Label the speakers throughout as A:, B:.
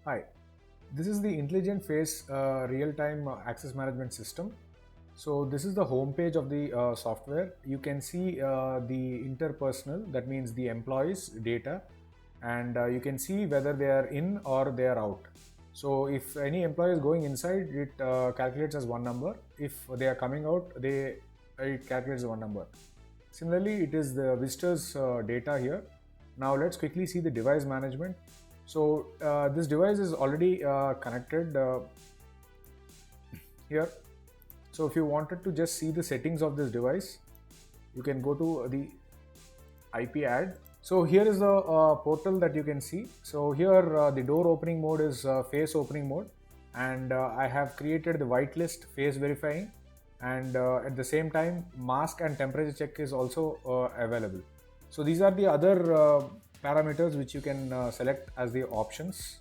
A: Hi, this is the Intelligent Face real-time access management system. So this is the home page of the software. You can see the interpersonal, that means the employees data, and you can see whether they are in or they are out. So if any employee is going inside, it calculates as one number. If they are coming out, it calculates one number. Similarly, it is the visitors data here. Now let's quickly see the device management. So this device is already connected here. So if you wanted to just see the settings of this device, you can go to the IP add. So here is the portal that you can see. So here the door opening mode is face opening mode, and I have created the whitelist face verifying, and at the same time mask and temperature check is also available. So these are the other parameters which you can select as the options.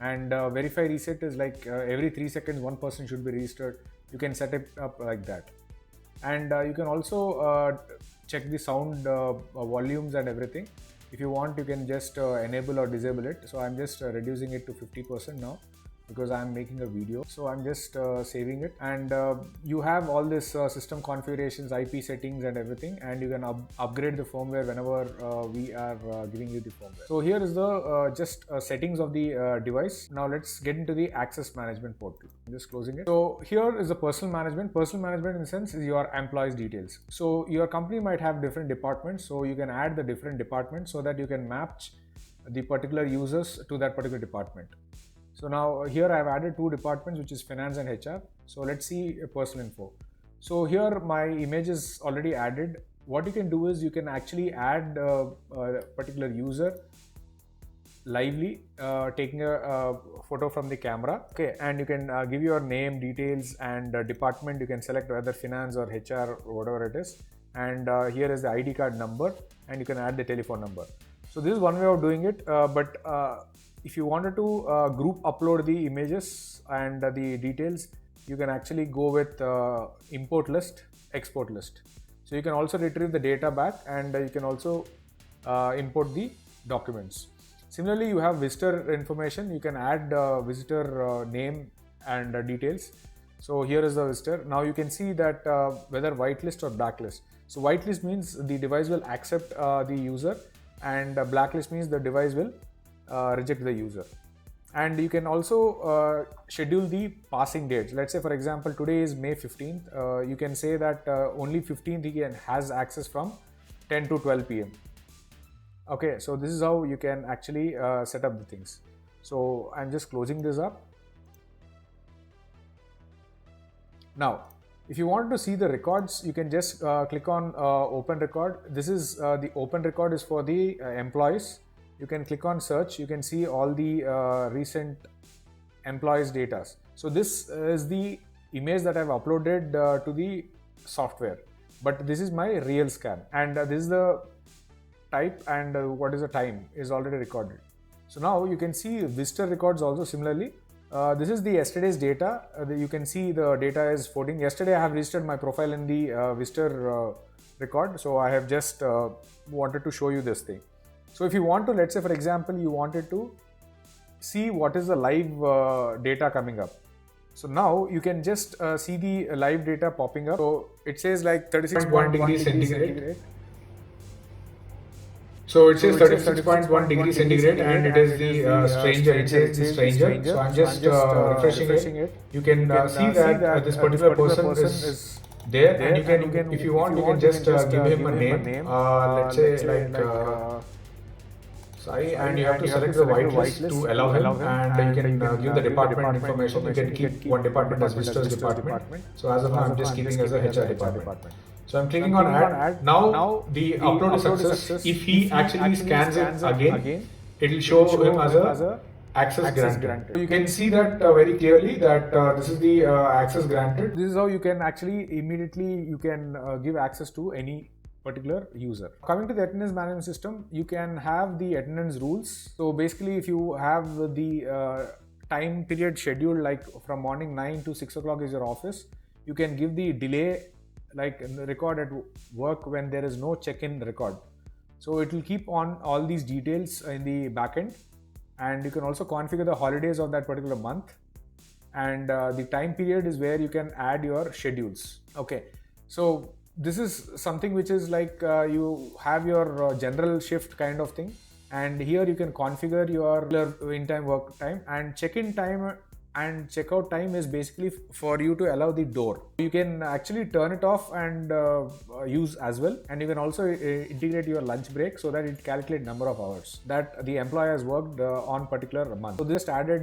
A: And verify reset is like every 3 seconds one person should be registered. You can set it up like that. And you can also check the sound volumes and everything. If you want, you can just enable or disable it. So I'm just reducing it to 50% now because I'm making a video. So I'm just saving it, and you have all this system configurations, IP settings and everything, and you can upgrade the firmware whenever we are giving you the firmware. So here is the just settings of the device. Now let's get into the access management portal. I'm just closing it. So here is the personal management. Personal management in the sense is your employees details. So your company might have different departments, so you can add the different departments so that you can match the particular users to that particular department. So now here I have added two departments, which is finance and HR. So let's see personal info. So here my image is already added. What you can do is you can actually add a particular user lively, taking a photo from the camera. Okay, and you can give your name, details, and department. You can select whether finance or HR or whatever it is. And here is the ID card number, and you can add the telephone number. So this is one way of doing it, but if you wanted to group upload the images and the details, you can actually go with import list, export list. So you can also retrieve the data back, and you can also import the documents. Similarly, you have visitor information. You can add visitor name and details. So here is the visitor. Now you can see that whether whitelist or blacklist. So whitelist means the device will accept the user, and blacklist means the device will reject the user. And you can also schedule the passing dates. Let's say, for example, today is May 15th. You can say that only 15th he has access from 10 to 12 p.m. Okay, so this is how you can actually set up the things. So I'm just closing this up. Now, if you want to see the records, you can just click on open record. This is the open record is for the employees. You can click on search. You can see all the recent employees data. So this is the image that I've uploaded to the software, but this is my real scan, and this is the type, and what is the time is already recorded. So now you can see visitor records also similarly. This is the yesterday's data. You can see the data is 14. Yesterday I have registered my profile in the visitor record. So I have just wanted to show you this thing. So if you want to, let's say for example, you wanted to see what is the live data coming up. So now you can just see the live data popping up. So it says like 36.1 degrees centigrade.
B: So it says 36.1 degrees centigrade, and it is the stranger. It says the stranger. So I'm just refreshing it. You can see that this particular person is there, and you can, if you want, you can just give him a name. Let's say like Sai, and you have to select the whitelist to allow him, and you can give the department information. You can keep one department as visitors department. So as of now, I'm just keeping as a HR department. So I'm clicking on add. Now the upload is success. If he actually scans it again, it will show him as a access granted. So you can see that very clearly that this is the access granted.
A: This is how you can actually immediately you can give access to any particular user. Coming to the attendance management system, you can have the attendance rules. So basically, if you have the time period scheduled, like from morning 9 to 6 o'clock is your office, you can give the delay, like record at work when there is no check-in record. So it will keep on all these details in the backend. and you can also configure the holidays of that particular month, and the time period is where you can add your schedules. Okay, so this is something which is like you have your general shift kind of thing, and here you can configure your in-time work time, and check-in time and checkout time is basically for you to allow the door. You can actually turn it off and use as well, and you can also integrate your lunch break so that it calculates number of hours that the employee has worked on particular month. So this added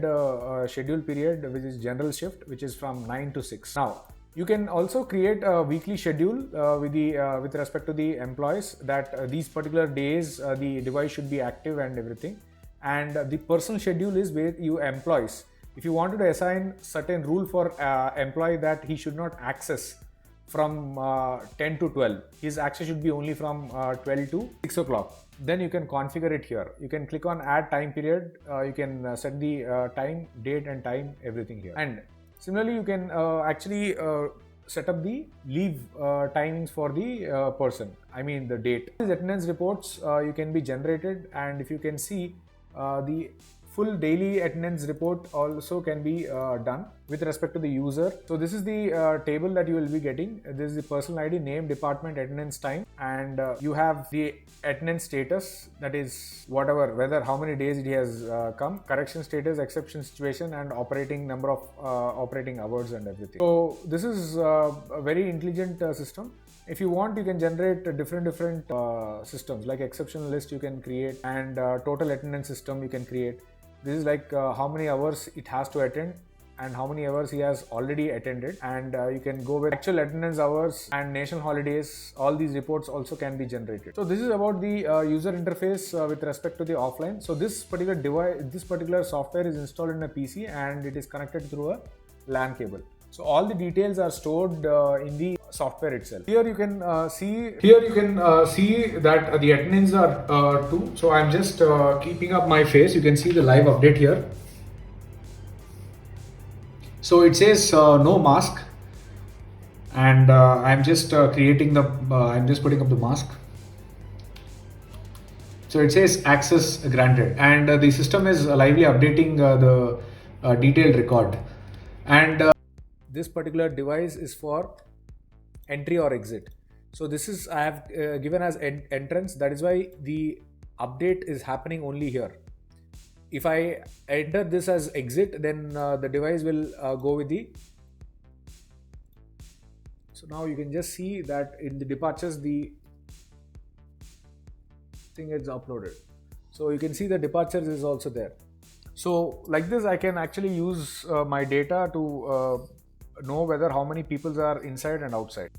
A: schedule period, which is general shift, which is from 9 to 6. Now you can also create a weekly schedule with respect to the employees, that these particular days the device should be active and everything. And the personal schedule is where you employees, if you wanted to assign certain rule for employee that he should not access from 10 to 12, his access should be only from 12 to 6 o'clock, then you can configure it here. You can click on add time period, you can set the time, date and time, everything here. And similarly, you can actually set up the leave timings for the person, I mean the date. These attendance reports you can be generated, and if you can see the full daily attendance report also can be done with respect to the user. So this is the table that you will be getting. This is the personal ID, name, department, attendance time, and you have the attendance status, that is whatever, whether how many days it has come, correction status, exception situation, and operating number of operating hours and everything. So this is a very intelligent system. If you want, you can generate different systems like exception list you can create, and total attendance system you can create. This is like how many hours it has to attend and how many hours he has already attended, and you can go with actual attendance hours and national holidays. All these reports also can be generated. So this is about the user interface with respect to the offline. So this particular device, this particular software is installed in a PC and it is connected through a LAN cable. So all the details are stored in the software itself. Here you can see
B: that the attendance are 2. So I'm just keeping up my face. You can see the live update here. So it says no mask, and I'm just creating the I'm just putting up the mask. So it says access granted, and the system is lively updating the detailed record. And
A: this particular device is for entry or exit. So this is I have given as entrance. That is why the update is happening only here. If I enter this as exit, then the device will go with the. So now you can just see that in the departures the thing is uploaded. So you can see the departures is also there. So like this, I can actually use my data to know whether how many people are inside and outside.